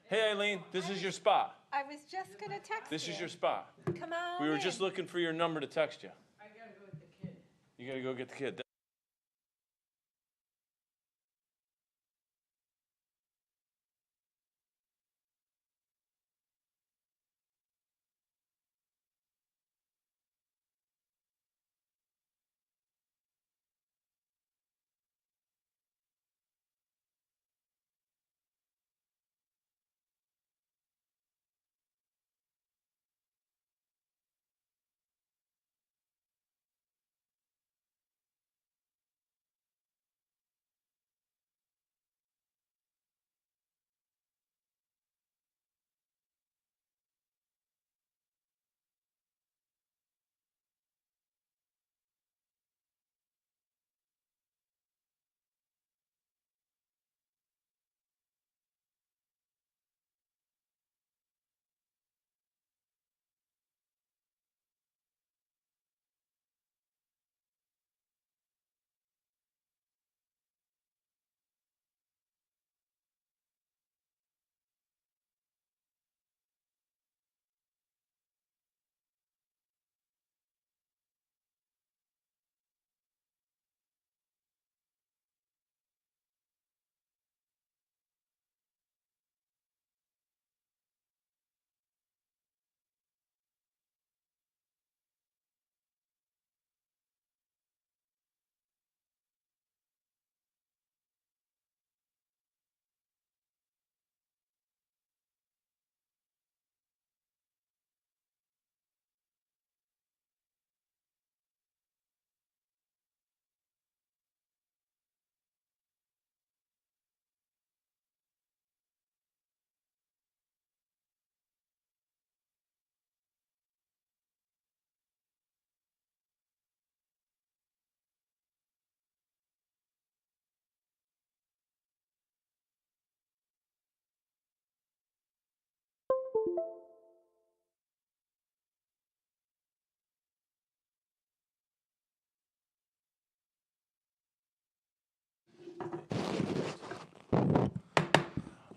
Hey, Eileen, this is your spot. I was just gonna text This you. is your spot. Come on We were just in. looking for your number to text you. I gotta go with the kid. You gotta go get the kid.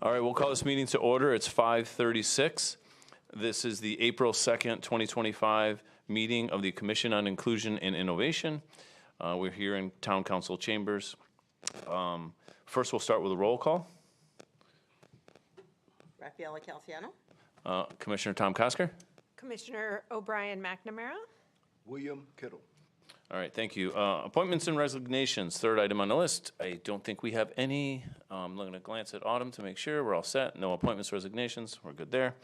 All right, we'll call this meeting to order. It's 5:36. This is the April 2nd, 2025 meeting of the Commission on Inclusion and Innovation. We're here in Town Council chambers. First, we'll start with a roll call. Raffaella Calciano. Commissioner Tom Kosker. Commissioner O'Brien McNamara. William Kittle. All right, thank you. Appointments and resignations, third item on the list. I don't think we have any. I'm going to glance at Autumn to make sure we're all set. No appointments, resignations. We're good there.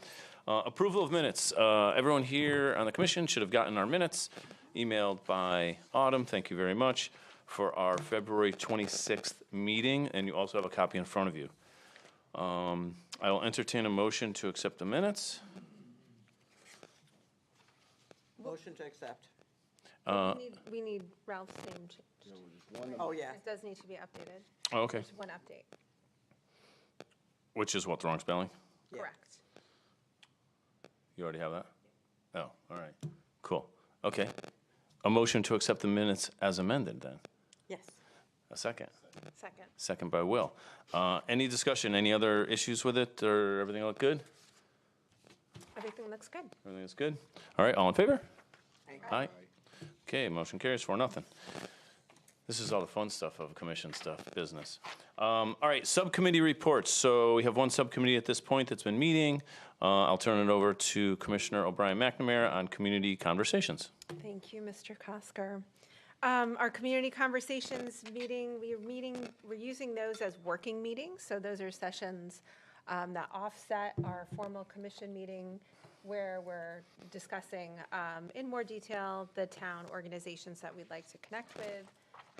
Approval of minutes. Everyone here on the commission should have gotten our minutes emailed by Autumn. Thank you very much for our February 26th meeting, and you also have a copy in front of you. I will entertain a motion to accept the minutes. Motion to accept. We need Ralph's name changed. Oh, yeah. It does need to be updated. Oh, okay. There's one update. Which is what, the wrong spelling? Yeah. Correct. You already have that? Oh, all right. Cool. Okay. A motion to accept the minutes as amended then. Yes. A second. Second. Second by Will. Any discussion, any other issues with it, or everything look good? Everything looks good. Everything is good? All right, all in favor? Aye. Aye. Okay, motion carries 4-0. This is all the fun stuff of commission stuff, business. All right, subcommittee reports. So we have one subcommittee at this point that's been meeting. I'll turn it over to Commissioner O'Brien McNamara on community conversations. Thank you, Mr. Kosker. Our community conversations meeting, we're using those as working meetings. So those are sessions that offset our formal commission meeting where we're discussing in more detail the town organizations that we'd like to connect with,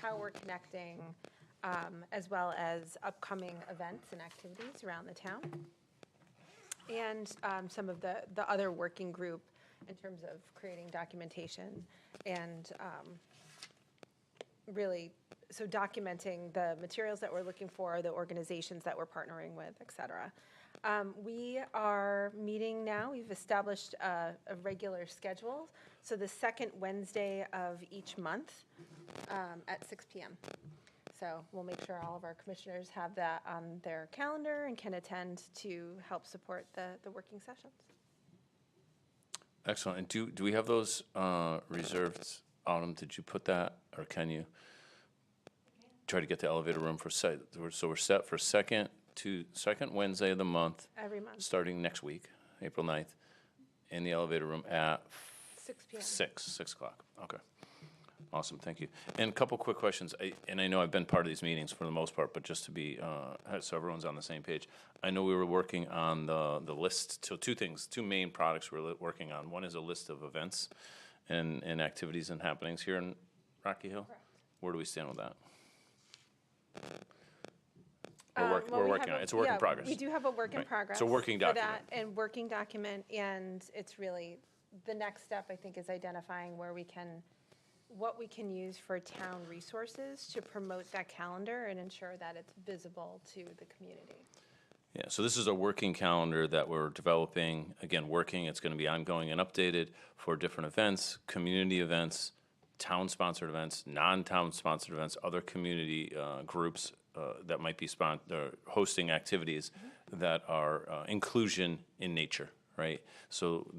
how we're connecting, as well as upcoming events and activities around the town. And some of the other working group in terms of creating documentation and really, so documenting the materials that we're looking for, the organizations that we're partnering with, et cetera. We are meeting now. We've established a regular schedule. So the second Wednesday of each month at 6 p.m. So we'll make sure all of our commissioners have that on their calendar and can attend to help support the working sessions. Excellent. And do we have those reserved, Autumn? Did you put that, or can you try to get the elevator room for so we're set for second Wednesday of the month, Every month, starting next week, April 9th, in the elevator room at 6 p.m. 6 o'clock. Okay. Awesome, thank you. And a couple quick questions, I know I've been part of these meetings for the most part, but just to be, so everyone's on the same page. I know we were working on the list, so two main products we're working on. One is a list of events and activities and happenings here in Rocky Hill. Correct. Where do we stand with that? Well, We're we working have on it. It's a work in progress. We do have a work in Right. progress. It's a working for document. that, and working document, and it's really, the next step, I think, is identifying what we can use for town resources to promote that calendar and ensure that it's visible to the community. Yeah, so this is a working calendar that we're developing, again, it's gonna be ongoing and updated for different events, community events, town-sponsored events, non-town sponsored events, other community groups that might be hosting activities that are inclusion in nature, right? So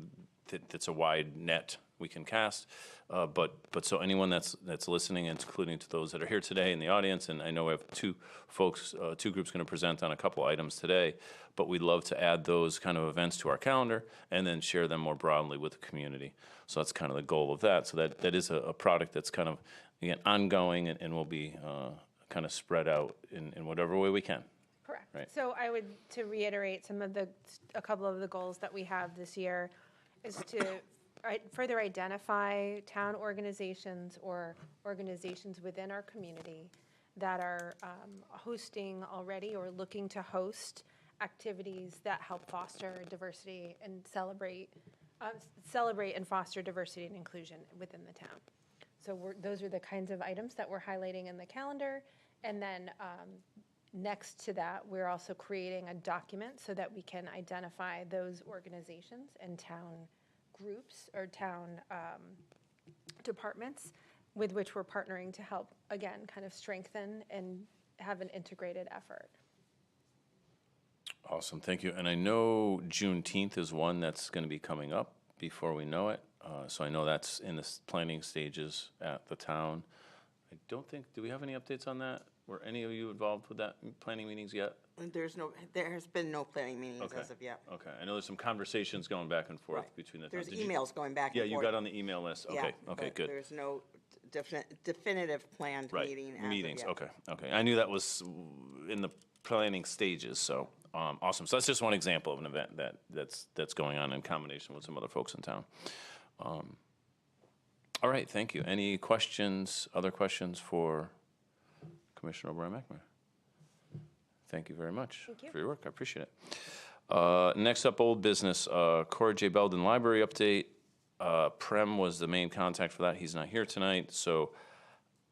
that's a wide net we can cast, but so anyone that's listening, including to those that are here today in the audience, and I know we have two groups going to present on a couple items today, but we'd love to add those kind of events to our calendar and then share them more broadly with the community. So that's kind of the goal of that. So that is a product that's kind of, again, ongoing and will be kind of spread out in whatever way we can. Correct. Right. So to reiterate a couple of the goals that we have this year is to further identify town organizations or organizations within our community that are hosting already or looking to host activities that help foster diversity and celebrate and foster diversity and inclusion within the town. So those are the kinds of items that we're highlighting in the calendar. And then next to that, we're also creating a document so that we can identify those organizations and town groups or town departments with which we're partnering to help, again, kind of strengthen and have an integrated effort. Awesome, thank you. And I know Juneteenth is one that's going to be coming up before we know it. So I know that's in the planning stages at the town. I don't think, do we have any updates on that? Were any of you involved with that planning meetings yet? There has been no planning meetings Okay. as of yet. Okay, I know there's some conversations going back and forth Right. between the. There's Did you- emails going back Yeah, and you forth. got on the email list. Yeah, Okay, okay, but good. There's no definitive planned Right, meeting as of meetings, yet. okay. I knew that was in the planning stages, so, awesome. So that's just one example of an event that's going on in combination with some other folks in town. All right, thank you. Any questions, other questions for Commissioner O'Brien McNamara? Thank you very much Thank you. for your work, I appreciate it. Next up, old business, Cora J. Belden Library update. Prem was the main contact for that, he's not here tonight, so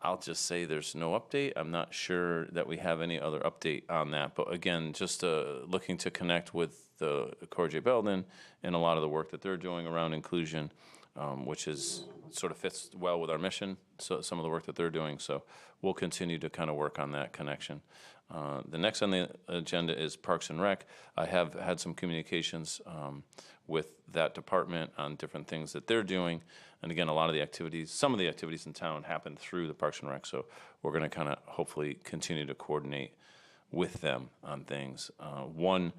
I'll just say there's no update. I'm not sure that we have any other update on that, but again, just looking to connect with the Cora J. Belden and a lot of the work that they're doing around inclusion, which sort of fits well with our mission, so some of the work that they're doing, so we'll continue to kind of work on that connection. The next on the agenda is Parks and Rec. I have had some communications with that department on different things that they're doing. And again, some of the activities in town happen through the Parks and Rec, so we're going to kind of hopefully continue to coordinate with them on things. One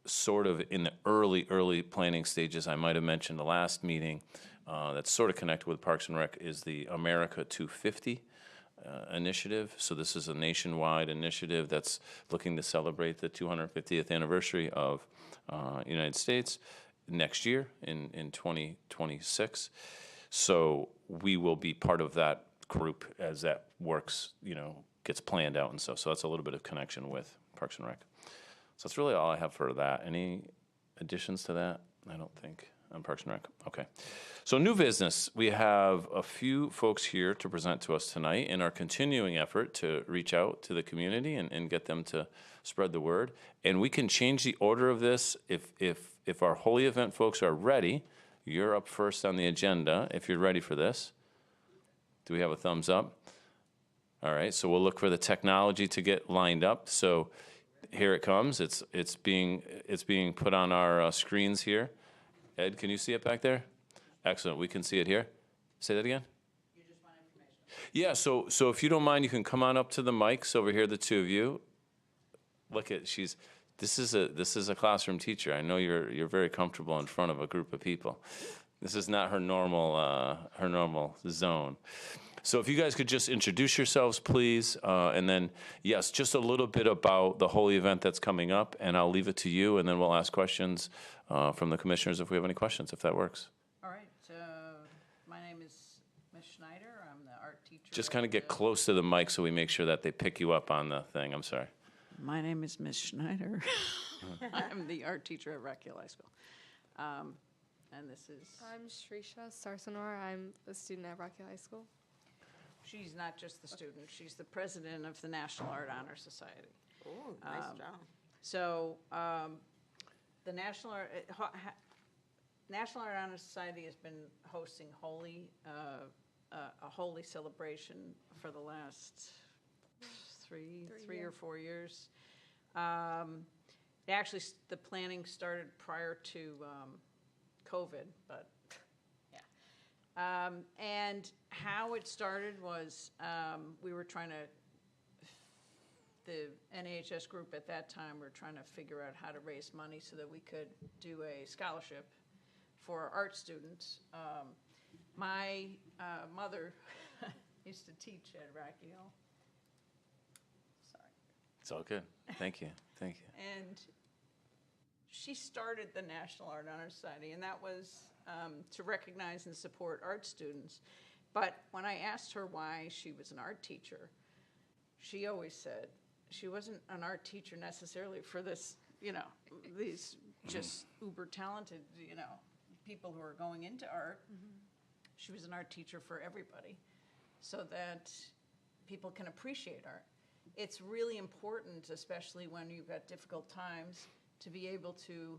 sort of in the early planning stages, I might have mentioned the last meeting, that's sort of connected with Parks and Rec, is the America 250 initiative. So this is a nationwide initiative that's looking to celebrate the 250th anniversary of United States next year in 2026. So we will be part of that group as that works, gets planned out and stuff. So that's a little bit of connection with Parks and Rec. So that's really all I have for that. Any additions to that? I don't think on Parks and Rec. Okay. So new business. We have a few folks here to present to us tonight in our continuing effort to reach out to the community and get them to spread the word. And we can change the order of this if our Holy Event folks are ready. You're up first on the agenda if you're ready for this. Do we have a thumbs up? All right, so we'll look for the technology to get lined up. So here it comes. It's being put on our screens here. Ed, can you see it back there? Excellent. We can see it here. Say that again. Yeah. So if you don't mind, you can come on up to the mics over here, the two of you. Look at This is a classroom teacher. I know you're very comfortable in front of a group of people. This is not her normal zone. So if you guys could just introduce yourselves, please, and then, yes, just a little bit about the Holy event that's coming up, and I'll leave it to you, and then we'll ask questions from the commissioners if we have any questions, if that works. All right, my name is Ms. Schneider. I'm the art teacher. Just kind of get close to the mic so we make sure that they pick you up on the thing. I'm sorry. My name is Ms. Schneider. I'm the art teacher at Rock Hill High School. And this is, I'm Shrisha Sarsanor. I'm a student at Rocky High School. she's not just the student, she's the president of the National Art Honor Society. Oh, nice job. So, the National Art Honor Society has been hosting a holy celebration for the last three or 4 years. Actually, the planning started prior to COVID, but yeah. And how it started was we were trying to, the NAHS group at that time, were trying to figure out how to raise money so that we could do a scholarship for art students. My mother used to teach at Rocky Hill. Sorry. It's all good. Thank you. Thank you. And she started the National Art Honor Society, and that was to recognize and support art students. But when I asked her why she was an art teacher, she always said she wasn't an art teacher necessarily for this, these just uber talented, people who are going into art. Mm-hmm. She was an art teacher for everybody so that people can appreciate art. It's really important, especially when you've got difficult times, to be able to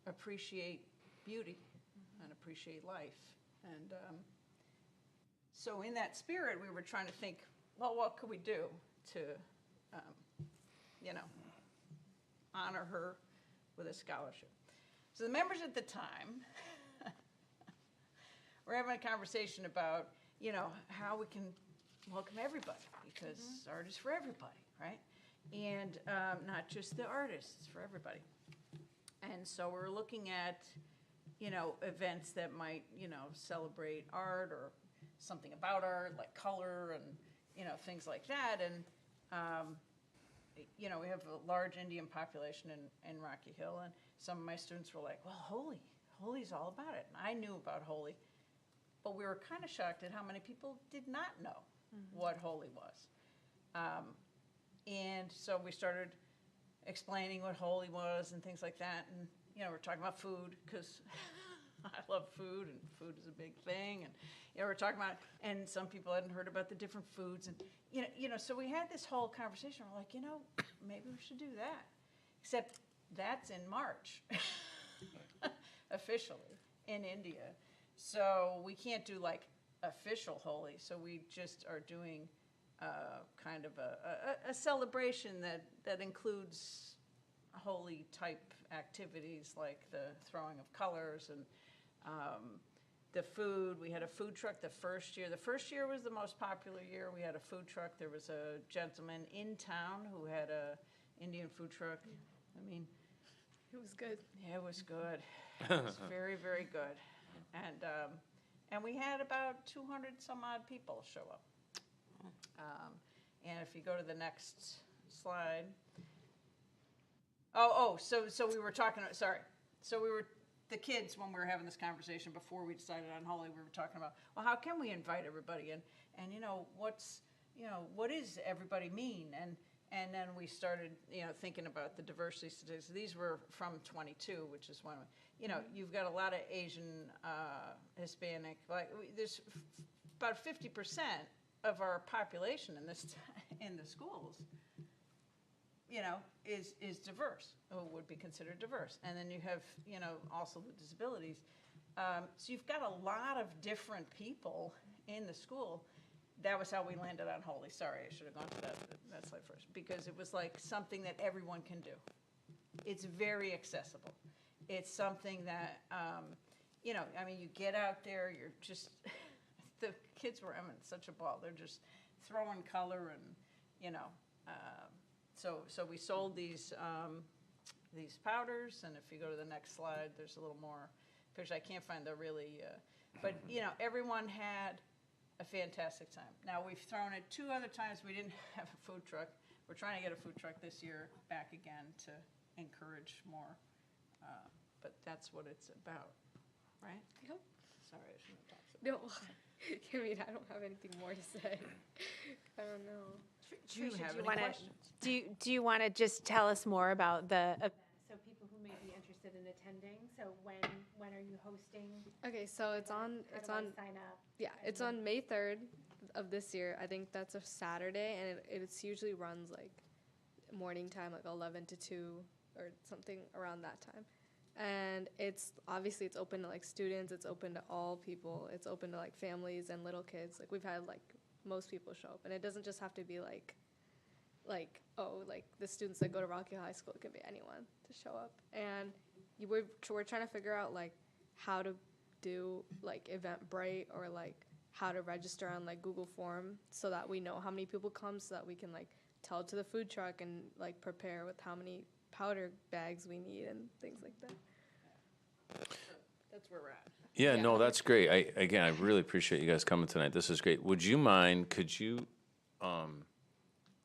appreciate beauty and appreciate life. And so in that spirit, we were trying to think, well, what could we do to, honor her with a scholarship? So the members at the time were having a conversation about, how we can welcome everybody, because art is for everybody, right? And not just the artists, for everybody. And so we're looking at, events that might, celebrate art or something about art, like color and, things like that. And, we have a large Indian population in Rocky Hill, and some of my students were like, well, Holi's all about it. And I knew about Holi, but we were kind of shocked at how many people did not know what Holi was. And so we started explaining what Holi was and things like that. And, we're talking about food, because I love food, and food is a big thing. And, we're talking about, and some people hadn't heard about the different foods. And, so we had this whole conversation. We're like, maybe we should do that. Except that's in March, officially, in India. So we can't do, like, official Holi. So we just are doing kind of a celebration that includes Holi type activities, like the throwing of colors and the food. We had a food truck the first year. The first year was the most popular year. We had a food truck. There was a gentleman in town who had a Indian food truck. I mean, It was good. yeah, it was good. It was very, very good. And we had about 200 some odd people show up. And if you go to the next slide. So we were talking, sorry. So the kids, when we were having this conversation before we decided on Holi, we were talking about, well, how can we invite everybody in? And, what does everybody mean? And then we started, thinking about the diversity statistics. These were from 22, which is one, you've got a lot of Asian, Hispanic, there's about 50% of our population in the schools, is diverse, or would be considered diverse. And then you have, also the disabilities. So you've got a lot of different people in the school that was how we landed on Holy. Sorry, I should have gone to that slide first, because it was like something that everyone can do. It's very accessible. It's something that, you know, I mean, you get out there, you're just, the kids were having such a ball. They're just throwing color and, you know, so we sold these powders, and if you go to the next slide, there's a little more pictures. I can't find the really, but, you know, everyone had a fantastic time. Now, we've thrown it 2 other times. We didn't have a food truck. We're trying to get a food truck this year back again to encourage more. But that's what it's about, right? Yep. Sorry, I shouldn't have talked so much. No, I mean, I don't have anything more to say. I don't know. Do you Tricia, have do you any wanna- questions? Do you want to just tell us more about the event, so people who may be interested in attending? So when are you hosting? Okay, so it's on, How do I sign up? yeah, it's on May 3rd of this year. I think that's a Saturday, and it's usually runs like morning time, like 11 to 2 or something around that time. And it's obviously it's open to like students, it's open to all people, it's open to like families and little kids. Like we've had like most people show up, and it doesn't just have to be like the students that go to Rocky High School. It can be anyone to show up. And we're trying to figure out like how to do like Eventbrite or like how to register on like Google Form so that we know how many people come, so that we can like tell to the food truck and like prepare with how many powder bags we need and things like that. That's where we're at. Yeah, Yeah. no, that's great. I really appreciate you guys coming tonight. This is great. Would you mind, could you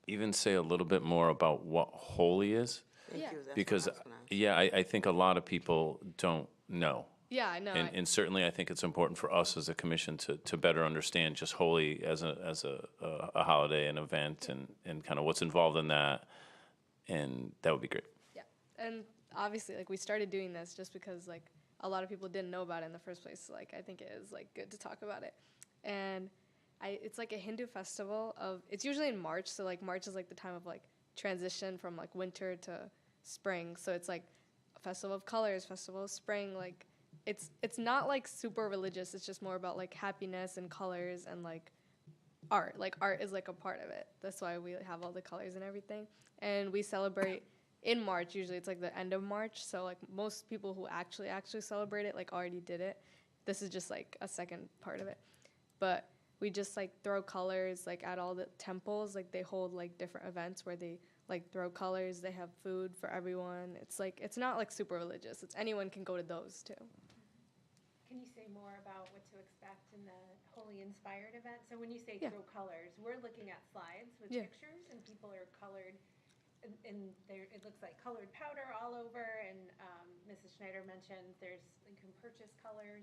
even say a little bit more about what Holy is? Thank Yeah. you. That's what I Because, was gonna- yeah, I think a lot of people don't know. Yeah, I know. And certainly, I think it's important for us as a commission to better understand just Holy as a holiday, an event, and kind of what's involved in that. And that would be great. Yeah, and obviously, like we started doing this just because like a lot of people didn't know about it in the first place. So, like I think it is like good to talk about it, and it's like a Hindu festival of. It's usually in March, so like March is like the time of like transition from like winter to spring. So it's like a festival of colors, festival of spring. Like it's not like super religious. It's just more about like happiness and colors and like art. Like art is like a part of it. That's why we have all the colors and everything. And we celebrate in March. Usually it's like the end of March. So like most people who actually celebrate it like already did it. This is just like a second part of it. But we just like throw colors like at all the temples. Like they hold like different events where they like throw colors. They have food for everyone. It's like it's not like super religious. It's anyone can go to those too. Can you say more about what to expect in the Holy Inspired event? So when you say Yeah. throw colors, we're looking at slides with Yeah. pictures, and people are colored, and there, it looks like colored powder all over, and Mrs. Schneider mentioned you can purchase colors.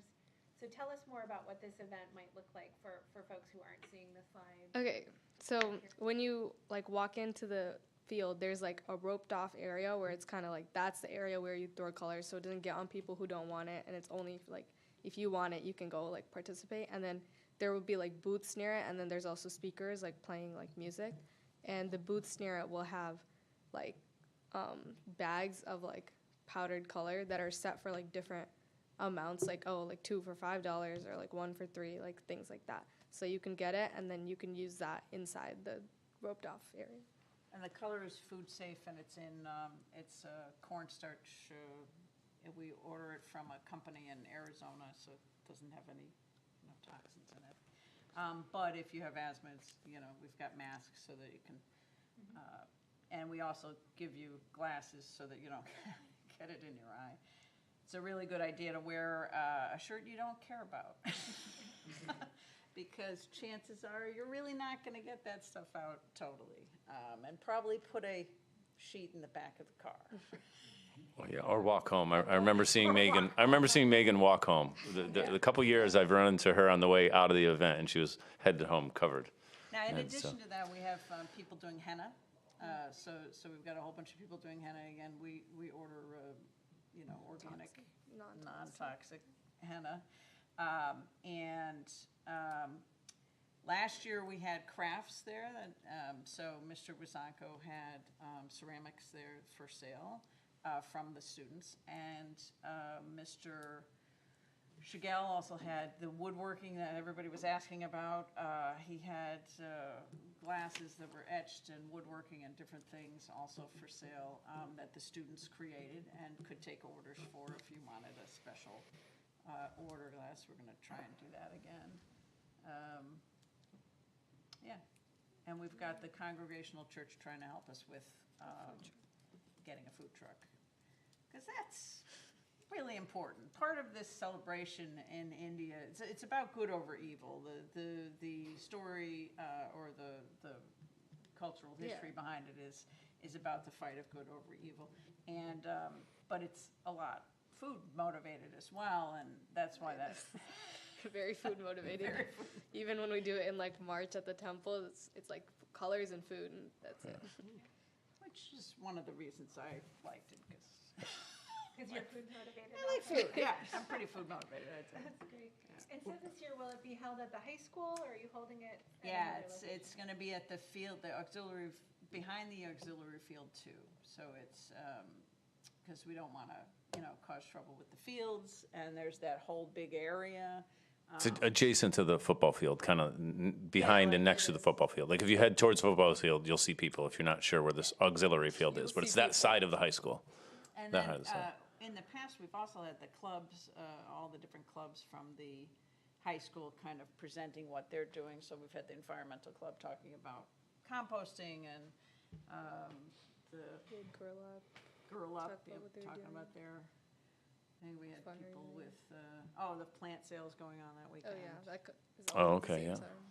So tell us more about what this event might look like for folks who aren't seeing the slides. Okay, so when you like walk into the field, there's like a roped off area where it's kind of like that's the area where you throw colors, so it doesn't get on people who don't want it, and it's only like if you want it, you can go like participate. And then there will be like booths near it, and then there's also speakers like playing like music, and the booths near it will have like bags of like powdered color that are set for like different amounts, like like 2 for $5 or like 1 for $3, like things like that. So you can get it, and then you can use that inside the roped off area. And the color is food safe, and it's in, it's cornstarch. We order it from a company in Arizona, so it doesn't have any toxins in it. But if you have asthma, it's, we've got masks so that you can, and we also give you glasses so that you don't get it in your eye. It's a really good idea to wear a shirt you don't care about. Because chances are you're really not going to get that stuff out totally. And probably put a sheet in the back of the car. Well, yeah, or walk home. I remember seeing Megan. I remember seeing Megan walk home. The couple years I've run into her on the way out of the event, and she was headed home covered. Now, in And so- addition to that, we have people doing henna. So we've got a whole bunch of people doing henna. Again, we order, organic, non-toxic henna. Last year we had crafts there. So Mr. Wizanko had ceramics there for sale from the students. And Mr. Chagall also had the woodworking that everybody was asking about. He had glasses that were etched and woodworking and different things also for sale that the students created and could take orders for if you wanted a special order glass. We're going to try and do that again. Yeah, and we've got the Congregational Church trying to help us with getting a food truck, because that's really important. Part of this celebration in India, it's about good over evil. The story or the cultural history behind it is about the fight of good over evil, and but it's a lot food motivated as well, and that's why that's Very food motivated. Even when we do it in like March at the temple, it's like colors and food, and that's it. which is one of the reasons I liked it, because Because you're food motivated. I like food. Yeah, I'm pretty food motivated, I'd say. That's great. And so this year, will it be held at the high school, or are you holding it? at Yeah, another location? it's gonna be at the field, the auxiliary, behind the auxiliary field too. So it's, because we don't wanna, cause trouble with the fields, and there's that whole big area. It's adjacent to the football field, kind of behind and next to the football field. Like if you head towards the football field, you'll see people if you're not sure where this auxiliary field is, but it's that side of the high school. And That then, has that. in the past, we've also had the clubs, all the different clubs from the high school kind of presenting what they're doing. So we've had the environmental club talking about composting, and the Girl up. Girl Up, Talk about what they're talking doing. about their, I think we had people Fundraising. with, the plant sales going on that Oh weekend. yeah, that is Oh, all at the okay, same yeah. time.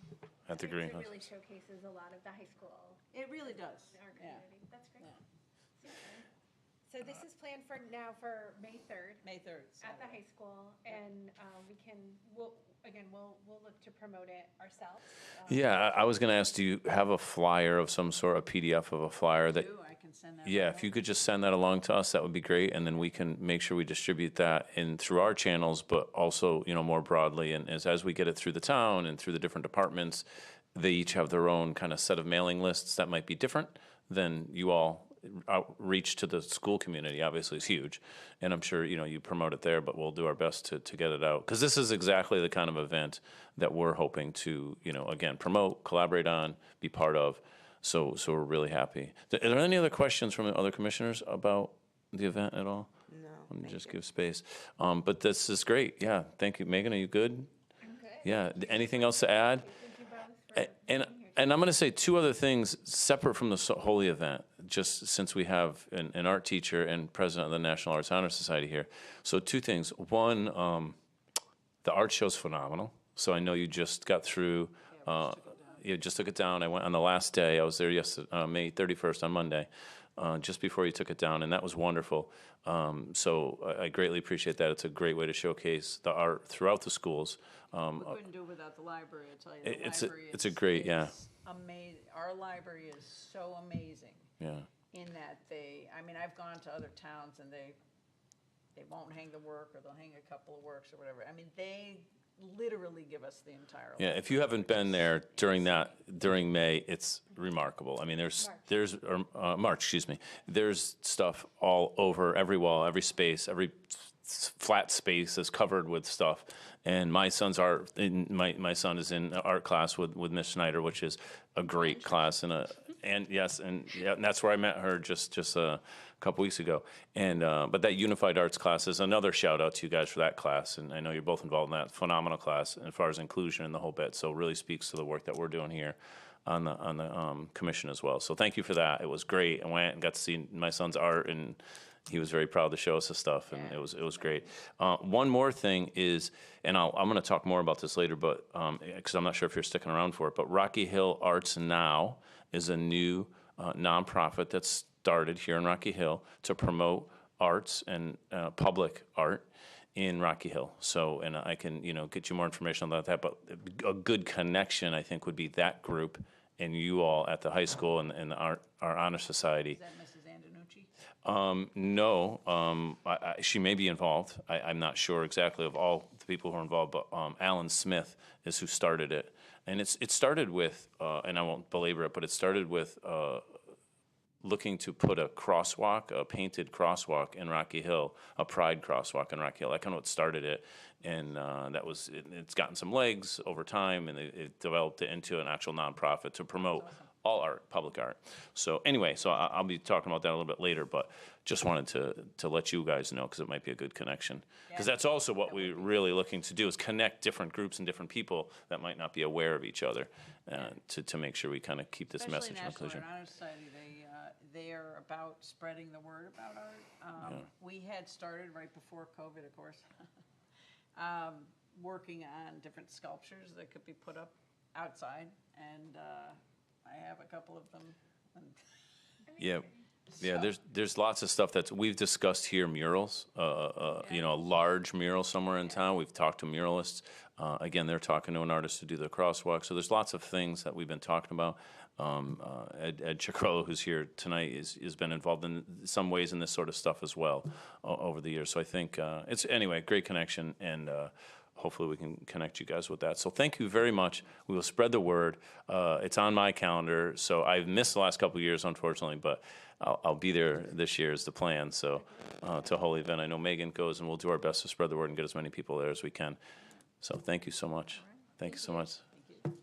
At the It greenhouse. really showcases a lot of the high school It really does, in our yeah. community. That's great. Yeah. Super. So this is planned for May 3rd May 3rd. at the Saturday. high school, and we'll look to promote it ourselves. Yeah, I was gonna ask, do you have a flyer of some sort, a PDF of a flyer that? I can send that. Yeah, right if you over. could just send that along to us, that would be great, and then we can make sure we distribute that in through our channels, but also, more broadly, and as we get it through the town and through the different departments, they each have their own kind of set of mailing lists that might be different than you all outreach to the school community, obviously is huge, and I'm sure, you promote it there, but we'll do our best to get it out, because this is exactly the kind of event that we're hoping to, again, promote, collaborate on, be part of. So we're really happy. Are there any other questions from the other commissioners about the event at all? No, Let me thank just you. give space. But this is great. Yeah, thank you. Megan, are you good? Yeah. Anything else to add? Thank you both for And I'm going to say two other things separate from the Holy event, just since we have an art teacher and president of the National Arts Honor Society here. So two things. One, the art show's phenomenal. So I know you just got through. You just took it down. I went on the last day. I was there yesterday, May 31st on Monday, just before you took it down, and that was wonderful. So I greatly appreciate that. It's a great way to showcase the art throughout the schools. We couldn't do it without the library, I tell you. The It's a- library it's a is- great- yeah. is Amazing. Our library is so amazing Yeah. in that I've gone to other towns and they won't hang the work, or they'll hang a couple of works or whatever. They literally give us the entire. Yeah, if you haven't been there during May, it's remarkable. March, excuse me. There's stuff all over, every wall, every space, every flat space is covered with stuff. And my son's my son is in art class with Miss Schneider, which is a great class, and that's where I met her just a couple weeks ago. And but that Unified Arts class is another shout out to you guys for that class, and I know you're both involved in that phenomenal class as far as inclusion and the whole bit. So it really speaks to the work that we're doing here on the commission as well. So thank you for that. It was great. I went and got to see my son's art, and he was very proud to show us the stuff, and it was great. One more thing is, and I'm going to talk more about this later, but because I'm not sure if you're sticking around for it, but Rocky Hill Arts Now is a new nonprofit that's started here in Rocky Hill to promote arts and public art in Rocky Hill. So, and I can get you more information about that, but a good connection I think would be that group and you all at the high school and our honor society. Is that Mrs. Antonucci? No, she may be involved. I'm not sure exactly of all the people who are involved, but Alan Smith is who started it. And it started with, and I won't belabor it, but it started with looking to put a crosswalk, a painted crosswalk in Rocky Hill, a pride crosswalk in Rocky Hill. That kind of what started it. And it's gotten some legs over time, and it developed it into an actual nonprofit to promote all art, public art. So anyway, I'll be talking about that a little bit later, but just wanted to let you guys know because it might be a good connection. Because that's also what we're really looking to do is connect different groups and different people that might not be aware of each other to make sure we kind of keep this message Especially National inclusion. Art Honor Society, they are about spreading the word about art. We had started right before COVID, of course, working on different sculptures that could be put up outside, and I have a couple of them. Yeah. Yeah, there's lots of stuff that we've discussed here, murals, a large mural somewhere in town. We've talked to muralists. Again, they're talking to an artist to do the crosswalk. So there's lots of things that we've been talking about. Ed Ciccarello, who's here tonight, has been involved in some ways in this sort of stuff as well over the years. So I think it's, anyway, great connection, and hopefully we can connect you guys with that. So thank you very much. We will spread the word. It's on my calendar, so I've missed the last couple of years, unfortunately, but I'll be there this year is the plan. So to a whole event, I know Megan goes, and we'll do our best to spread the word and get as many people there as we can. So thank you so much. Thank you so much.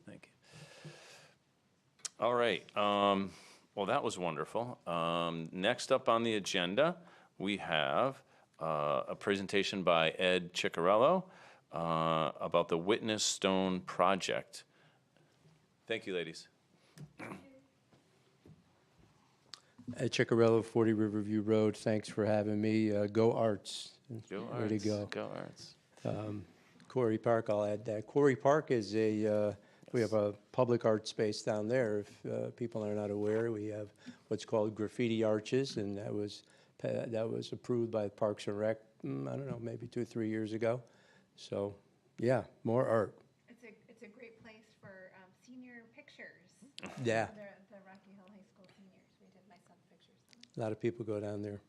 Thank you. All right. Well, that was wonderful. Next up on the agenda, we have a presentation by Ed Ciccarello about the Witness Stone Project. Thank you, ladies. Ed Ciccarello, 40 Riverview Road. Thanks for having me. Go Arts. Go Way Arts. to go. Go Arts. Quarry Park, I'll add that. Quarry Park is we have a public art space down there. If people are not aware, we have what's called graffiti arches, and that was approved by Parks and Rec, I don't know, maybe 2 or 3 years ago. So, yeah, more art. It's a great place for senior pictures. Yeah, The Rocky Hill High School seniors. We did my son's pictures. a lot of people go down there.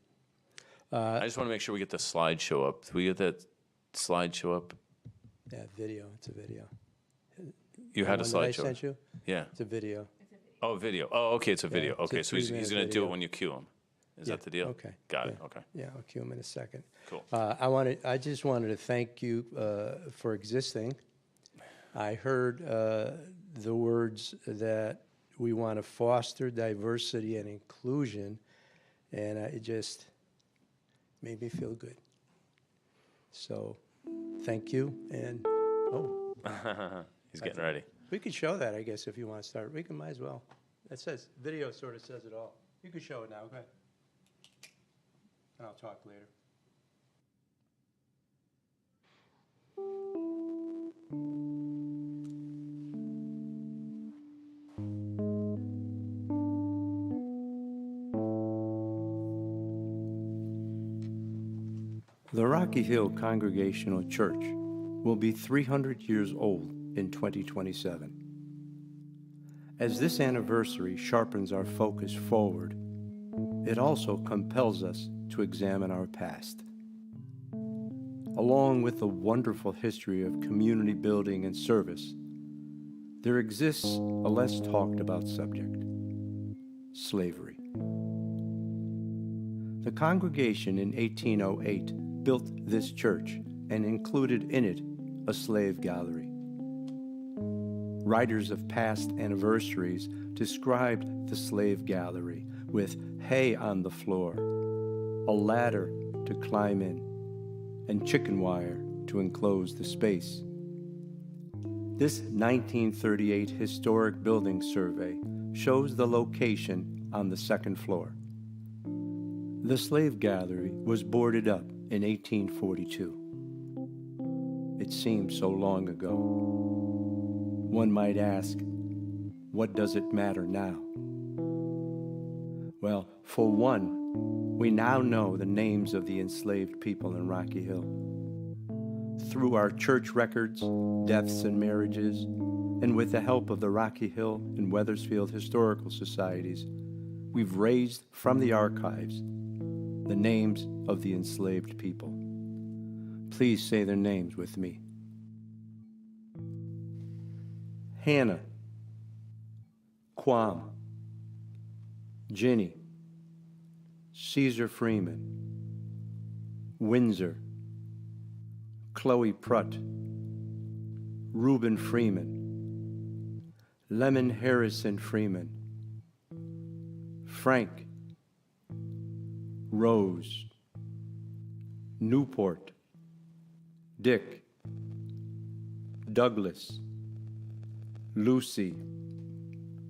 I just want to make sure we get the slideshow up. Do we get that slideshow up? Yeah, video. It's a video. You had a The one that I slideshow. sent you? Yeah. It's a video. Oh, video. Oh, okay, it's a video. it's a Okay, so he's 3-minute going to do it video. when you cue him. Is Yeah, that the deal? okay, Got it. yeah. Okay. Yeah, I'll cue them in a second. Cool. I just wanted to thank you for existing. I heard the words that we want to foster diversity and inclusion, and it just made me feel good. So, thank you, and He's getting ready. we could show that, I guess, if you want to start. We can, might as well. It says, video sort of says it all. You can show it now, go ahead. And I'll talk later. The Rocky Hill Congregational Church will be 300 years old in 2027. As this anniversary sharpens our focus forward, it also compels us to examine our past. Along with the wonderful history of community building and service, there exists a less talked about subject: slavery. The congregation in 1808 built this church and included in it a slave gallery. Writers of past anniversaries described the slave gallery with hay on the floor, a ladder to climb in, and chicken wire to enclose the space. This 1938 historic building survey shows the location on the second floor. The slave gallery was boarded up in 1842. It seems so long ago. One might ask, what does it matter now? Well, for one, we now know the names of the enslaved people in Rocky Hill. Through our church records, deaths and marriages, and with the help of the Rocky Hill and Wethersfield Historical Societies, we've raised from the archives the names of the enslaved people. Please say their names with me. Hannah, Quam, Ginny, Caesar Freeman, Windsor, Chloe Prutt, Reuben Freeman, Lemon Harrison Freeman, Frank, Rose, Newport, Dick, Douglas, Lucy,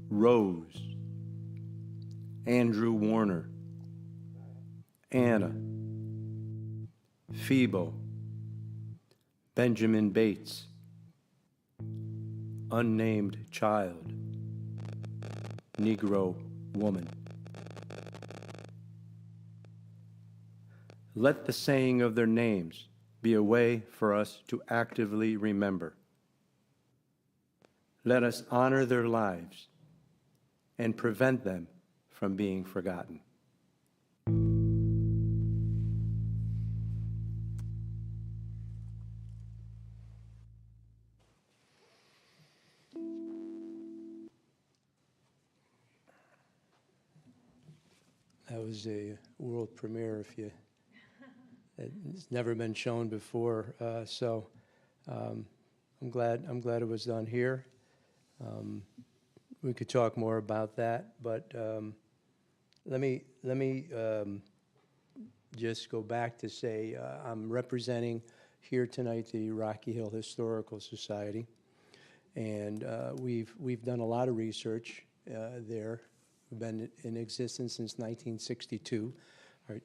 Rose, Andrew Warner, Anna, Phoebo, Benjamin Bates, unnamed child, Negro woman. Let the saying of their names be a way for us to actively remember. Let us honor their lives and prevent them from being forgotten. That was a world premiere. It's never been shown before, so I'm glad it was done here. We could talk more about that, but let me just go back to say I'm representing here tonight the Rocky Hill Historical Society, and we've done a lot of research there. We've been in existence since 1962.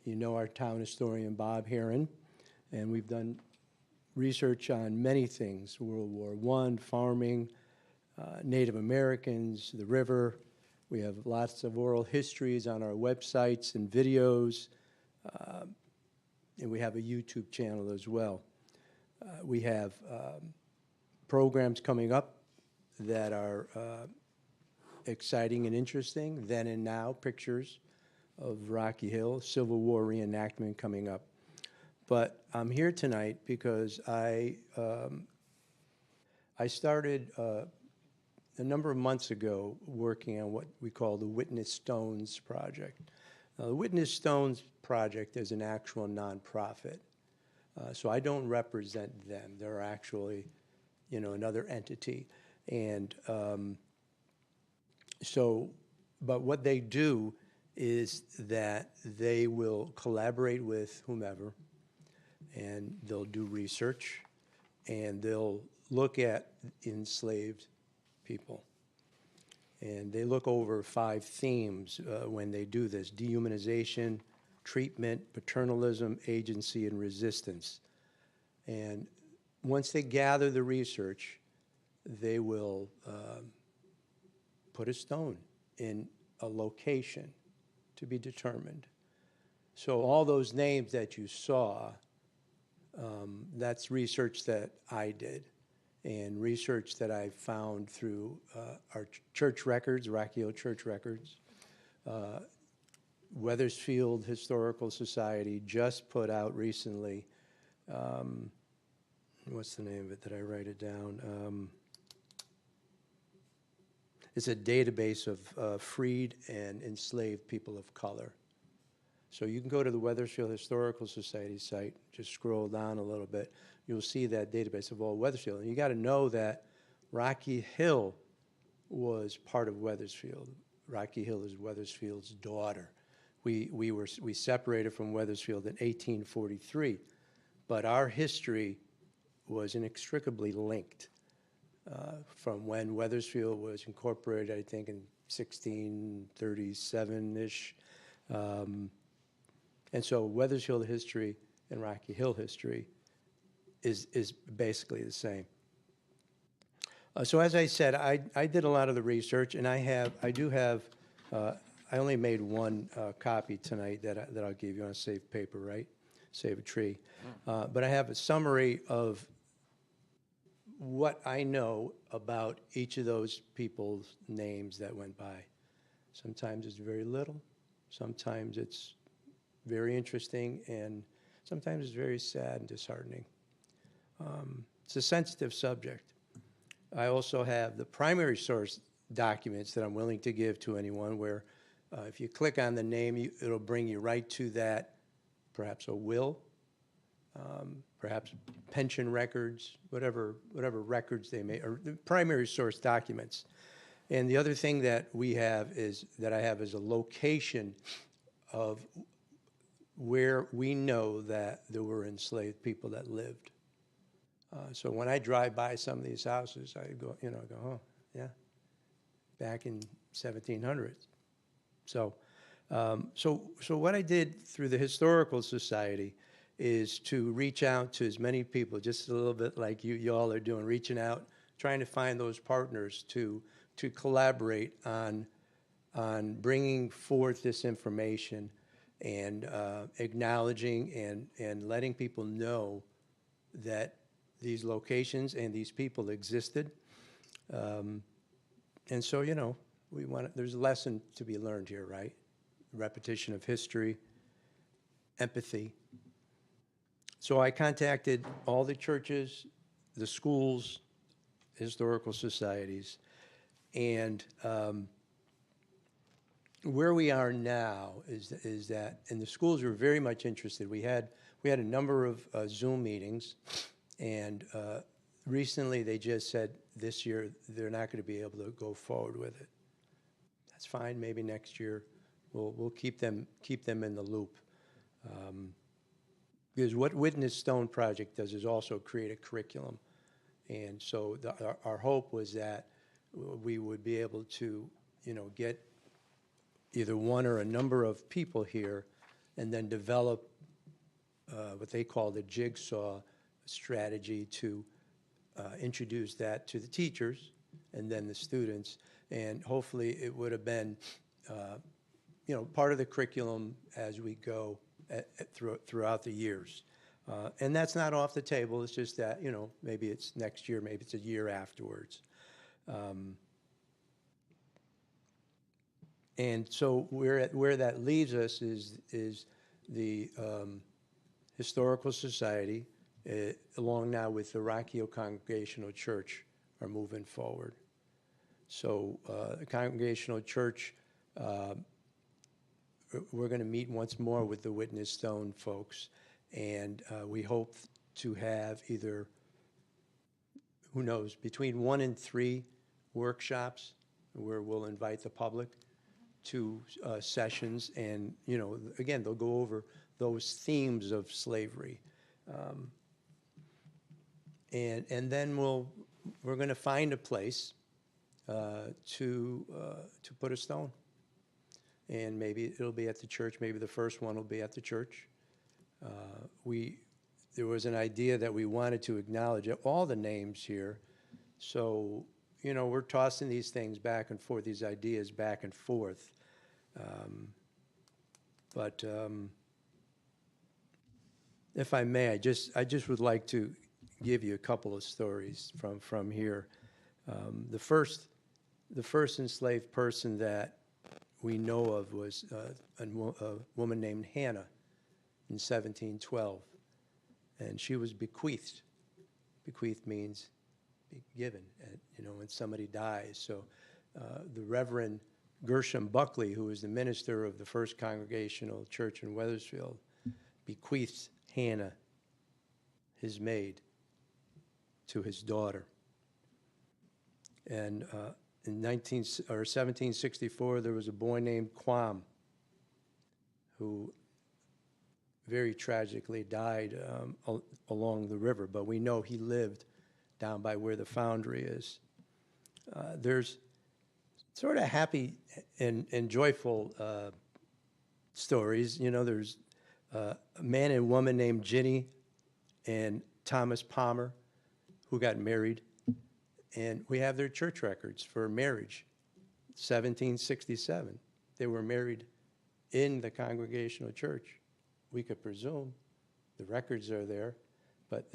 You know our town historian, Bob Heron, and we've done research on many things: World War I, farming, Native Americans, the river. We have lots of oral histories on our websites and videos, and we have a YouTube channel as well. We have programs coming up that are exciting and interesting, then and now, pictures of Rocky Hill, Civil War reenactment coming up. But I'm here tonight because I started a number of months ago working on what we call the Witness Stones Project. Now, the Witness Stones Project is an actual nonprofit, so I don't represent them. They're actually, another entity. And but what they do is that they will collaborate with whomever, and they'll do research, and they'll look at enslaved people. And they look over 5 themes when they do this: dehumanization, treatment, paternalism, agency, and resistance. And once they gather the research, they will put a stone in a location to be determined. So all those names that you saw, that's research that I did, and research that I found through our church records, Rocky Hill Church records. Weathersfield Historical Society just put out recently, what's the name of it? Did I write it down? It's a database of freed and enslaved people of color. So you can go to the Weathersfield Historical Society site, just scroll down a little bit, you'll see that database of all Weathersfield. And you got to know that Rocky Hill was part of Weathersfield. Rocky Hill is Weathersfield's daughter. We separated from Weathersfield in 1843, but our history was inextricably linked from when Weathersfield was incorporated, I think, in 1637-ish. And so Weathersfield history and Rocky Hill history is basically the same. So as I said, I did a lot of the research, and I only made one copy tonight that I'll give you on a safe paper, right? Save a tree. But I have a summary of what I know about each of those people's names that went by. Sometimes it's very little, sometimes it's very interesting, and sometimes it's very sad and disheartening. It's a sensitive subject. I also have the primary source documents that I'm willing to give to anyone, where If you click on the name, it'll bring you right to that, perhaps a will, perhaps pension records, whatever records they may, or the primary source documents. And the other thing that I have is a location of where we know that there were enslaved people that lived. So when I drive by some of these houses, I go, oh, yeah, back in 1700s. So what I did through the Historical Society is to reach out to as many people, just a little bit like y'all are doing, reaching out, trying to find those partners to collaborate on bringing forth this information and acknowledging and letting people know that these locations and these people existed. And so, there's a lesson to be learned here, right? Repetition of history, empathy. So I contacted all the churches, the schools, historical societies, and where we are now is that, and the schools were very much interested. We had a number of Zoom meetings, and recently they just said this year they're not going to be able to go forward with it. That's fine. Maybe next year we'll keep them in the loop. Because what Witness Stone Project does is also create a curriculum, and so our hope was that we would be able to, get either one or a number of people here, and then develop what they call the jigsaw strategy to introduce that to the teachers and then the students, and hopefully it would have been, part of the curriculum as we go throughout the years. And that's not off the table. It's just that, maybe it's next year, maybe it's a year afterwards. And so where that leaves us is the Historical Society, along now with the Rock Hill Congregational Church, are moving forward. So the Congregational Church, we're going to meet once more with the Witness Stone folks, and we hope to have either, who knows, between 1 and 3 workshops where we'll invite the public to sessions, and again, they'll go over those themes of slavery, and then we're going to find a place to put a stone, and maybe it'll be at the church. Maybe the first one will be at the church. There was an idea that we wanted to acknowledge all the names here, so we're tossing these things back and forth, these ideas back and forth. But if I may, I just would like to give you a couple of stories from here. The first enslaved person that we know of was a woman named Hannah in 1712, and she was bequeathed. Bequeathed means be given, when somebody dies. So the Reverend Gershom Buckley, who was the minister of the First Congregational Church in Wethersfield, bequeathed Hannah, his maid, to his daughter. And in 1764, there was a boy named Quam who very tragically died along the river, but we know he lived down by where the foundry is. There's sort of happy and joyful stories. There's a man and woman named Ginny and Thomas Palmer who got married, and we have their church records for marriage, 1767. They were married in the Congregational Church. We could presume the records are there, but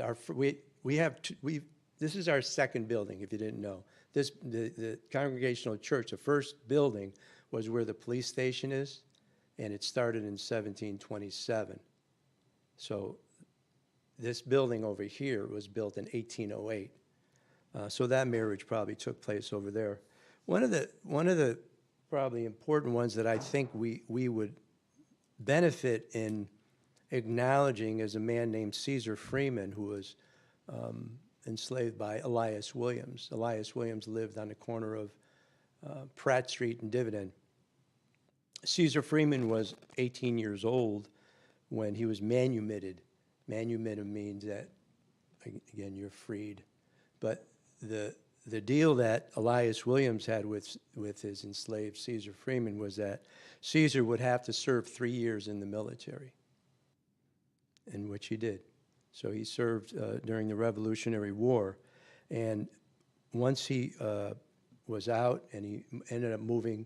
this is our second building, if you didn't know. The Congregational Church, the first building, was where the police station is, and it started in 1727. So this building over here was built in 1808. So that marriage probably took place over there. One of the probably important ones that I think we would benefit in acknowledging is a man named Caesar Freeman, who was enslaved by Elias Williams. Elias Williams lived on the corner of Pratt Street and Dividend. Caesar Freeman was 18 years old when he was manumitted. Manumitted means that, again, you're freed. But the deal that Elias Williams had with his enslaved Caesar Freeman was that Caesar would have to serve 3 years in the military, in which he did. So he served during the Revolutionary War. And once he was out and he ended up moving,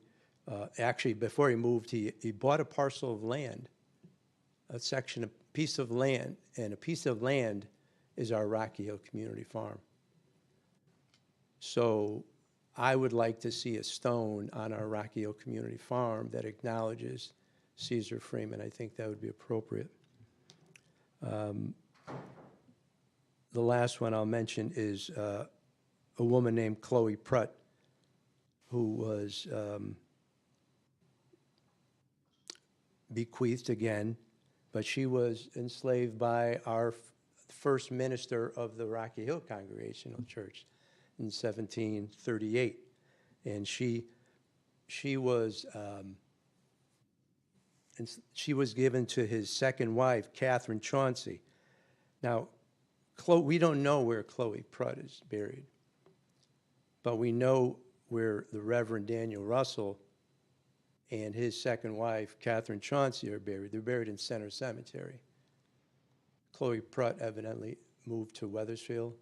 actually before he moved, he bought a parcel of land, a piece of land, and a piece of land is our Rocky Hill Community Farm. So I would like to see a stone on our Rocky Hill Community Farm that acknowledges Caesar Freeman. I think that would be appropriate. The last one I'll mention is a woman named Chloe Prutt, who was bequeathed again, but she was enslaved by our first minister of the Rocky Hill Congregational Church in 1738. And she was given to his second wife, Catherine Chauncey. Now, we don't know where Chloe Prutt is buried, but we know where the Reverend Daniel Russell and his second wife, Catherine Chauncey, are buried. They're buried in Center Cemetery. Chloe Prutt evidently moved to Weathersfield,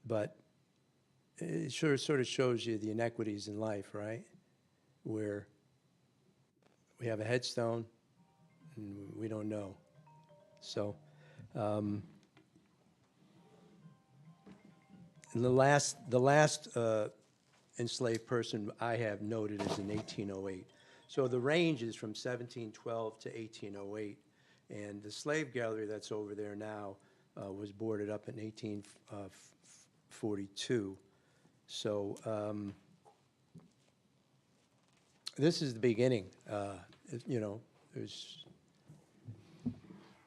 but it sort of shows you the inequities in life, right? Where we have a headstone and we don't know. So, and the last enslaved person I have noted is in 1808. So the range is from 1712 to 1808, and the slave gallery that's over there now was boarded up in 1842. So this is the beginning. You know, there's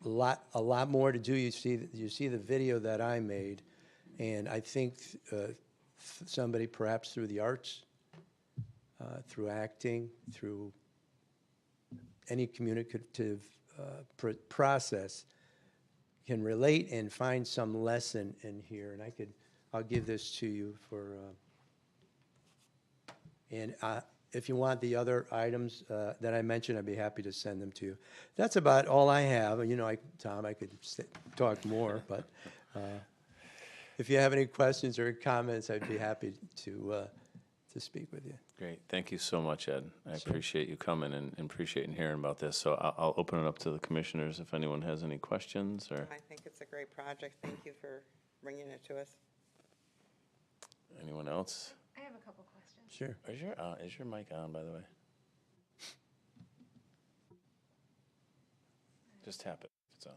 a lot more to do. You see the video that I made, and I think somebody perhaps through the arts, through acting, through any communicative process, can relate and find some lesson in here. And I'll give this to you for. And if you want the other items that I mentioned, I'd be happy to send them to you. That's about all I have. You know, Tom, I could talk more, but if you have any questions or comments, I'd be happy to speak with you. Great. Thank you so much, Ed. I appreciate you coming and appreciate hearing about this. So I'll open it up to the commissioners if anyone has any questions or I think it's a great project. Thank you for bringing it to us. anyone else. I have a couple questions. Sure. Is your mic on, by the way? Just tap it. It's on.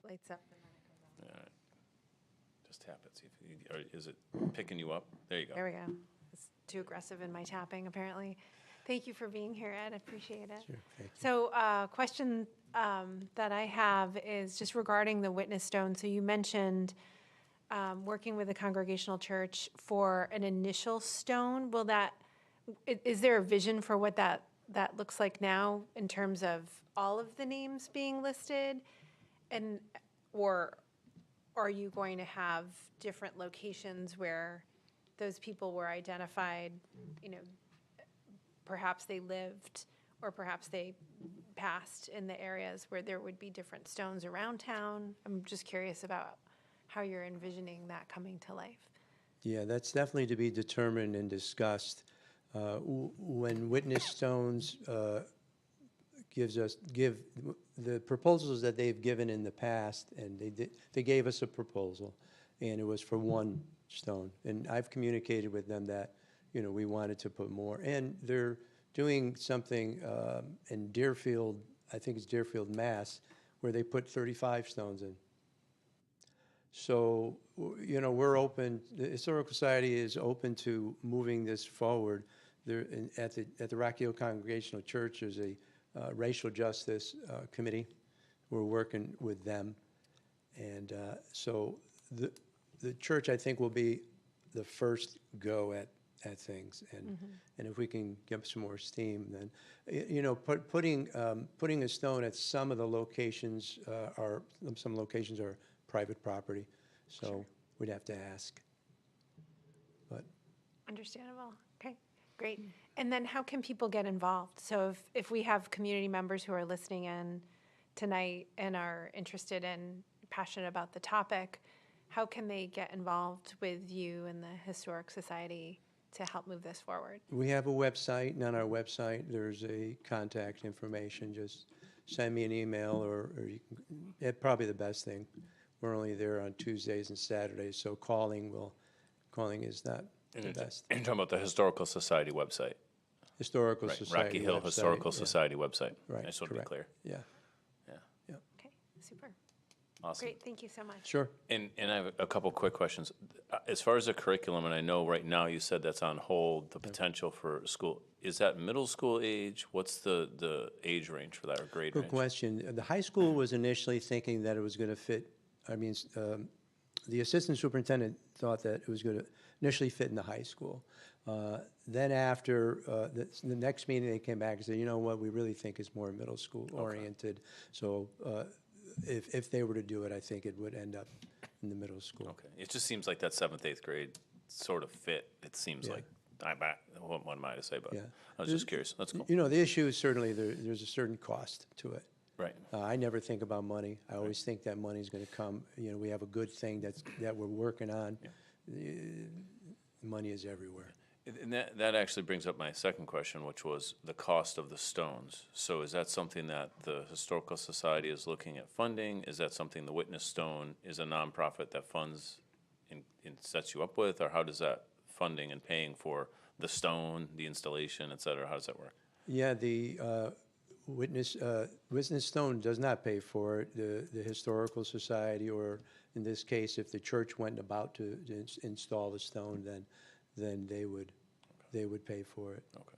Lights up. All right. Just tap it. See if or is it picking you up? There you go. There we go. It's too aggressive in my tapping, apparently. Thank you for being here, Ed. I appreciate it. Sure, thank you. So, question that I have is just regarding the witness stone. So you mentioned working with the Congregational Church for an initial stone. Is there a vision for what that looks like now in terms of all of the names being listed? Or are you going to have different locations where those people were identified, you know, perhaps they lived or perhaps they passed in the areas where there would be different stones around town? I'm just curious about how you're envisioning that coming to life. Yeah, that's definitely to be determined and discussed. When witness stones give the proposals that they've given in the past, and they gave us a proposal, and it was for one stone. And I've communicated with them that, you know, we wanted to put more. And they're doing something in Deerfield, I think it's Deerfield, Mass, where they put 35 stones in. So, we're open, the Historical Society is open to moving this forward. At the Rocky Hill Congregational Church, there's a racial justice committee. We're working with them. And so the church, I think, will be the first go at things. And if we can get some more steam, then, putting a stone at some of the locations some locations are private property. So we'd have to ask. But Understandable. Okay, great. And then how can people get involved? So if we have community members who are listening in tonight and are interested and passionate about the topic, how can they get involved with you and the Historic Society to help move this forward? we have a website, and on our website, there's a contact information. Just send me an email, or you can, probably the best thing. We're only there on Tuesdays and Saturdays, so calling is not the best. You're talking about the Historical Society website, Historical right? Society Rocky Hill website, Historical yeah. Society website. Right, I just want to be correct. clear. Yeah, Okay, super. Awesome. Great, thank you so much. sure. And I have a couple quick questions. As far as the curriculum, and I know right now you said that's on hold, the potential for school, is that middle school age? What's the age range for that, or grade Good range? question. The high school was initially thinking that it was going to fit, the assistant superintendent thought that it was going to initially fit in the high school. Then after the next meeting, they came back and said, you know what, we really think it's more middle school oriented. So if they were to do it, I think it would end up in the middle school. Okay, it just seems like that 7th, 8th grade sort of fit. It seems Yeah. like, what am I to say, but Yeah. I was just curious. That's cool. The issue is certainly there's a certain cost to it. Right. I never think about money. I always think that money's going to come. We have a good thing that we're working on. Money is everywhere. And that actually brings up my second question, which was the cost of the stones. So is that something that the Historical Society is looking at funding? Is that something the Witness Stone is a nonprofit that funds and sets you up with? Or how does that funding and paying for the stone, the installation, et cetera, how does that work? Yeah, the Witness Stone does not pay for it. The Historical Society, or in this case, if the church went about to install the stone, then they would pay for it. Okay,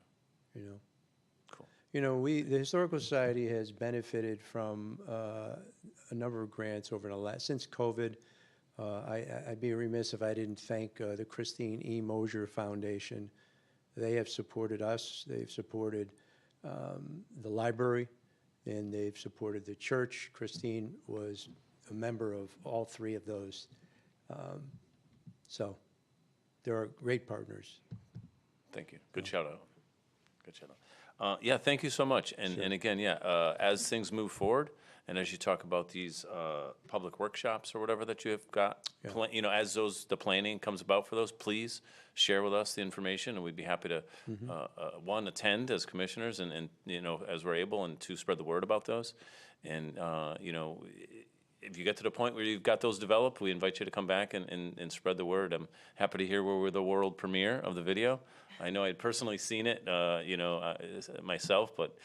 cool. The Historical Society has benefited from a number of grants over the last, since COVID. I'd be remiss if I didn't thank the Christine E. Mosier Foundation. They have supported us. They've supported the library, and they've supported the church. Christine was a member of all three of those. So there are great partners. Thank you. Good shout out. Good shout out. Yeah, thank you so much. And again, as things move forward, and as you talk about these public workshops or whatever that you have got, as the planning comes about for those, please share with us the information, and we'd be happy to one, attend as commissioners, and as we're able, and two, spread the word about those. And if you get to the point where you've got those developed, we invite you to come back and spread the word. I'm happy to hear where we're the world premiere of the video. I know I'd personally seen it, myself, but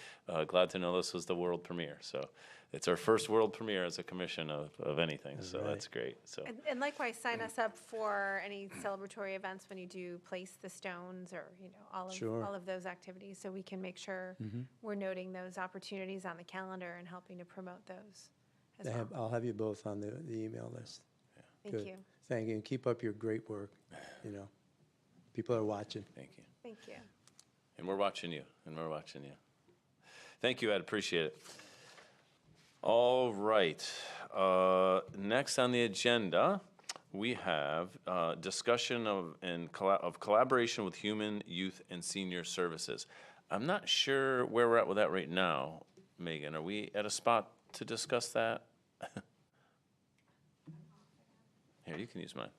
glad to know this was the world premiere. So it's our first world premiere as a commission of anything, so that's great. So And likewise, sign us up for any celebratory events when you do place the stones, or, Sure. all of those activities, so we can make sure we're noting those opportunities on the calendar and helping to promote those as well. I'll have you both on the email list. Thank Good. you. Thank you, and keep up your great work. People are watching. thank you. Thank you. And we're watching you, Thank you, Ed, appreciate it. All right, next on the agenda, we have discussion of collaboration with Human, Youth, and Senior Services. I'm not sure where we're at with that right now, Megan. Are we at a spot to discuss that? Here, you can use mine.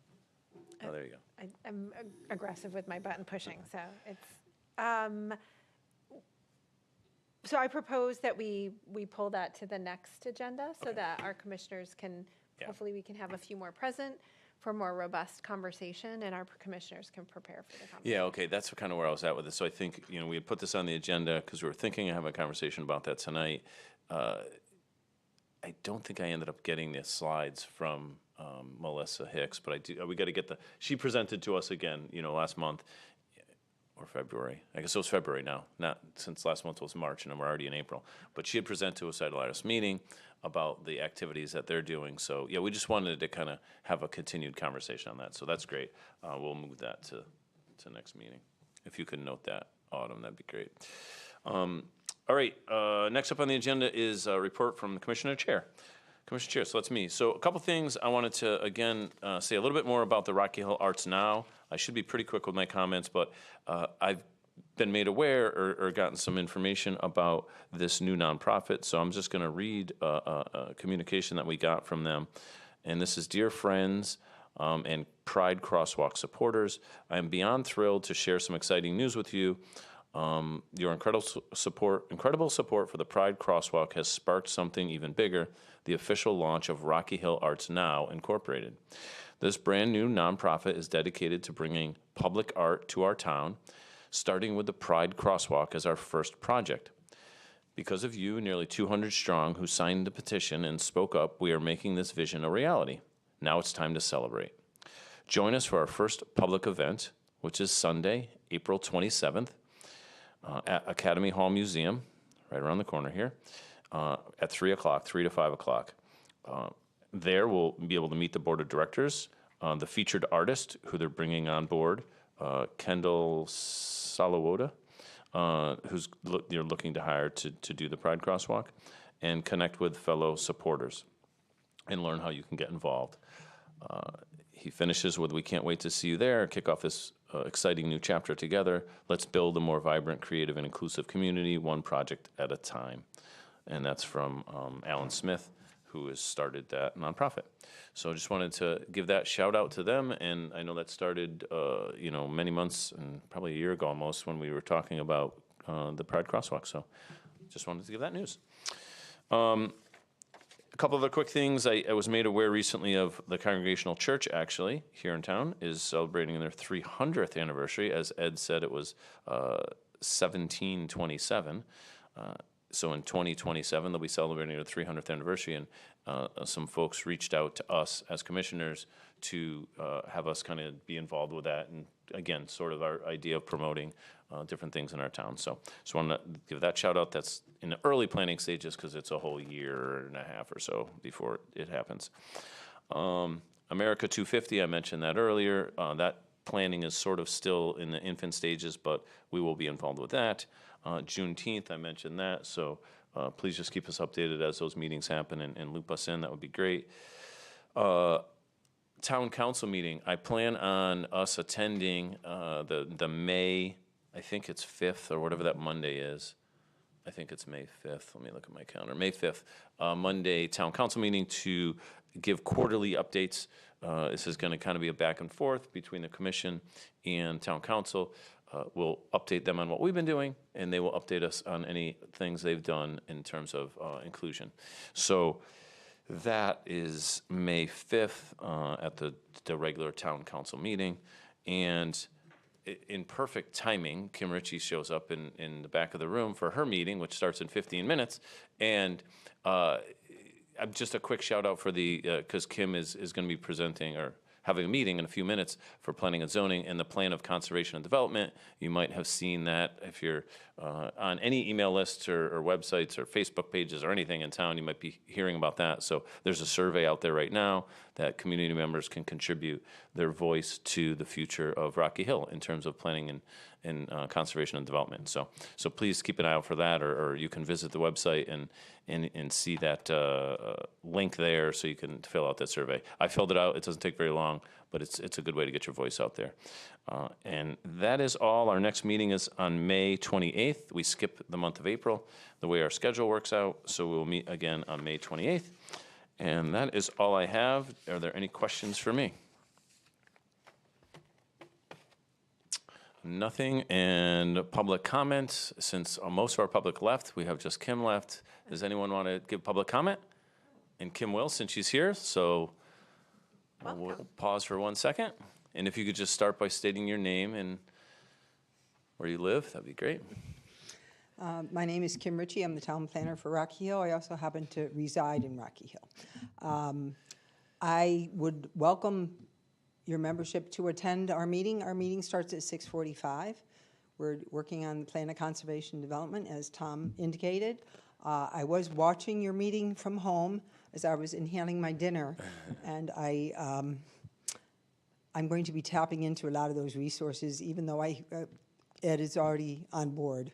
Oh, there you go. I'm aggressive with my button pushing, so it's, so I propose that we pull that to the next agenda so that our commissioners can, Yeah. hopefully we can have a few more present for more robust conversation, and our commissioners can prepare for the conversation. Yeah, okay, that's kind of where I was at with it. So I think, we had put this on the agenda because we were thinking of having a conversation about that tonight. I don't think I ended up getting the slides from Melissa Hicks, but I do. We got to get she presented to us again, last month or February. I guess it was February now. Not since last month was March, and we're already in April. But she had presented to us at our last meeting about the activities that they're doing. So yeah, we just wanted to kind of have a continued conversation on that. So that's great. We'll move that to next meeting. If you could note that, Autumn, that'd be great. All right, next up on the agenda is a report from the Commissioner Chair. Commissioner Chair, so that's me. So a couple things I wanted to, again, say a little bit more about the Rocky Hill Arts Now. I should be pretty quick with my comments, but I've been made aware or gotten some information about this new nonprofit, so I'm just going to read a communication that we got from them. And this is, Dear friends and Pride Crosswalk supporters, I am beyond thrilled to share some exciting news with you. Your incredible support for the Pride Crosswalk has sparked something even bigger, the official launch of Rocky Hill Arts Now Incorporated. This brand new nonprofit is dedicated to bringing public art to our town, starting with the Pride Crosswalk as our first project. Because of you, nearly 200 strong, who signed the petition and spoke up, we are making this vision a reality. Now it's time to celebrate. Join us for our first public event, which is Sunday, April 27th, at Academy Hall Museum, right around the corner here, at 3 o'clock, 3 to 5 o'clock. There we'll be able to meet the board of directors, the featured artist who they're bringing on board, Kendall Salawoda, who's they're looking to hire to do the Pride Crosswalk, and connect with fellow supporters and learn how you can get involved. He finishes with, we can't wait to see you there, kick off this exciting new chapter together. Let's build a more vibrant, creative, and inclusive community, one project at a time. And that's from Alan Smith, who has started that nonprofit. So I just wanted to give that shout out to them. And I know that started, many months and probably a year ago almost when we were talking about the Pride Crosswalk. So just wanted to give that news. A couple other quick things. I was made aware recently of the Congregational Church, actually, here in town, is celebrating their 300th anniversary. As Ed said, it was 1727. So in 2027, they'll be celebrating their 300th anniversary, and some folks reached out to us as commissioners to have us kind of be involved with that, and again, sort of our idea of promoting different things in our town. So just wanted to give that shout out. That's in the early planning stages because it's a whole year and a half or so before it happens. America 250, I mentioned that earlier. That planning is sort of still in the infant stages, but we will be involved with that. Juneteenth, I mentioned that, so please just keep us updated as those meetings happen and loop us in. That would be great. Town council meeting, I plan on us attending the May, I think it's 5th or whatever that Monday is. I think it's May 5th. Let me look at my calendar. May 5th, Monday town council meeting to give quarterly updates. This is going to kind of be a back and forth between the commission and town council. We'll update them on what we've been doing, and they will update us on any things they've done in terms of inclusion. So that is May 5th at the regular town council meeting. And in perfect timing, Kim Ritchie shows up in the back of the room for her meeting, which starts in 15 minutes. And just a quick shout out for because Kim is going to be presenting or having a meeting in a few minutes for planning and zoning and the plan of conservation and development. You might have seen that if you're on any email lists or websites or Facebook pages or anything in town, you might be hearing about that. So there's a survey out there right now that community members can contribute their voice to the future of Rocky Hill in terms of planning and conservation and development. So please keep an eye out for that, or you can visit the website and see that link there so you can fill out that survey. I filled it out. It doesn't take very long, but it's a good way to get your voice out there. And that is all. Our next meeting is on May 28th. We skip the month of April, the way our schedule works out, so we'll meet again on May 28th. And that is all I have. Are there any questions for me? Nothing. And public comments, since most of our public left, we have just Kim left. Does anyone want to give public comment? And Kim will, since she's here, so we'll pause for 1 second. And if you could just start by stating your name and where you live, that'd be great. My name is Kim Ritchie. I'm the town planner for Rocky Hill. I also happen to reside in Rocky Hill. I would welcome your membership to attend our meeting. Our meeting starts at 6:45. We're working on the plan of conservation development, as Tom indicated. I was watching your meeting from home as I was inhaling my dinner, and I'm going to be tapping into a lot of those resources, even though Ed is already on board.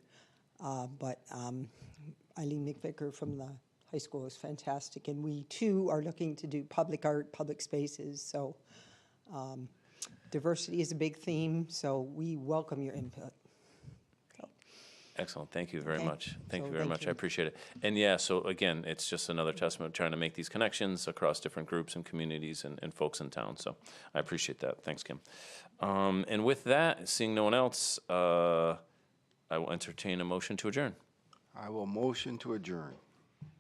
But Eileen McVicker from the high school is fantastic, and we too are looking to do public art, public spaces. So diversity is a big theme, so we welcome your input. Excellent, thank you very Okay. much. Thank So you very thank much, I you. appreciate it. And yeah, so again, it's just another testament trying to make these connections across different groups and communities and folks in town, so I appreciate that. Thanks, Kim. And with that, seeing no one else, I will entertain a motion to adjourn. I will motion to adjourn.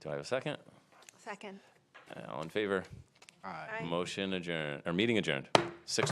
Do I have a second? Second. All in favor? Aye. Aye. Motion adjourned, or meeting adjourned. 6